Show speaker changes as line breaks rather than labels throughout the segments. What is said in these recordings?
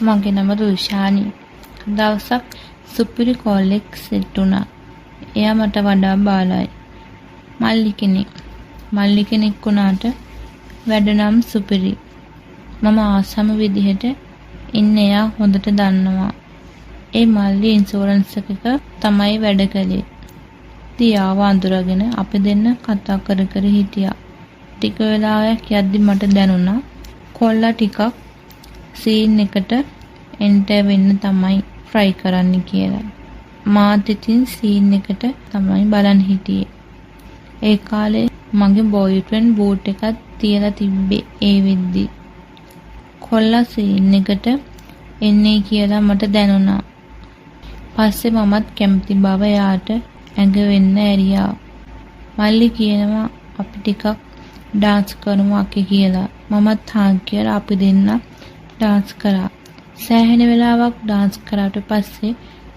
මගේ නම රුෂානි. දවසක් සුපිරි කොල්ලෙක් සෙට් වුණා. එයා මට වඩා බාලයි. මල්ලි කෙනෙක් වුණාට වැඩ නම් සුපිරි. මම ආසම විදිහට ඉන්න එයා හොඳට දන්නවා. ඒ මල්ලි ඉන්ෂුරන්ස් එකක තමයි වැඩ කළේ. තියාව අඳුරගෙන අපි දෙන්න කතා කර හිටියා. ටික වෙලාවක් යද්දි මට දැනුණා කොල්ලා ටිකක් සීන් එකට එන්ටර් වෙන්න තමයි try කරන්න කියලා. මාත් ඉතින් සීන් එකට තමයි බලන් හිටියේ. ඒ කාලේ මගේ බොයිෆ්‍රෙන්ඩ් බූට් එකක් තියලා තිබ්බේ ඒ වෙද්දි. කොල්ලා සීන් එකට එන්නේ කියලා මට දැනුණා. පස්සේ මමත් කැමති බව යාට ඇඟ වෙන්න ඇරියා. මල්ලි කියනවා අපි ටිකක් ඩාන්ස් කරමු අක්කේ කියලා. මමත් හා කියලා අපි දෙන්න ඩාන්ස් කරා. සෑහෙන වෙලාවක් ඩාන්ස් කරාට පස්සේ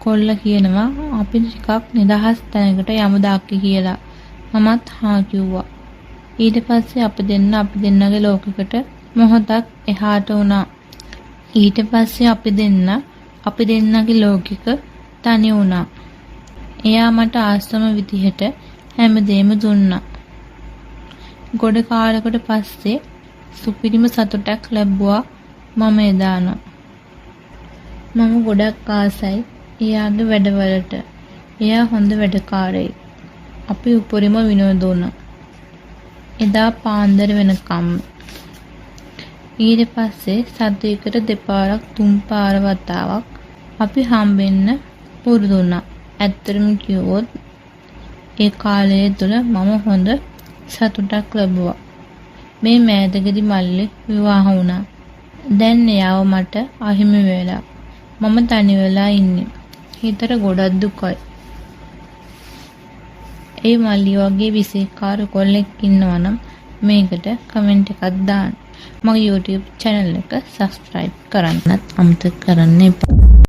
කොල්ලා කියනවා අපි ටිකක් නිදහස් තැනකට යමුද අක්කේ කියලා. මමත් හා කිව්වා. ඊට පස්සේ අපි දෙන්නගේ ලෝකෙකට මොහොතක් එහාට වුණා. ඊට පස්සේ අපි දෙන්නගේ ලෝකෙක තනි වුණා. එයා මට ආසම විදිහට හැමදේම දුන්නා. ගොඩ කාලයකට පස්සේ සුපිරිම සතුටක් ලැබුවා මම එදාන. මම ගොඩක් ආසයි එයාගේ වැඩවලට. එයා හොඳ වැඩකාරයෙක්. අපි උපරිම විනෝද වුණා. එදා පාන්දර වෙනකම්. ඊට පස්සේ සතියකට දෙපාරක් තුන් පාර වතාවක් අපි හම්බෙන්න පුරුදු වුණා. ඇත්තටම කිව්වොත් ඒ කාලය තුළ මම හොඳ සතුටක් ලැබුවා. මේ මෑතකදී මල්ලි විවාහ වුණා. දැන් එයාව මට අහිමි වෙලා. මම තනි වෙලා ඉන්නේ. හිතට ගොඩක් දුකයි. ඒ මල්ලි වගේ විශේෂකාර කොල්ලෙක් ඉන්නවා නම් මේකට කමෙන්ට් එකක් දාන්න. මගේ YouTube channel එක subscribe කරන්නත් අමතක කරන්න එපා.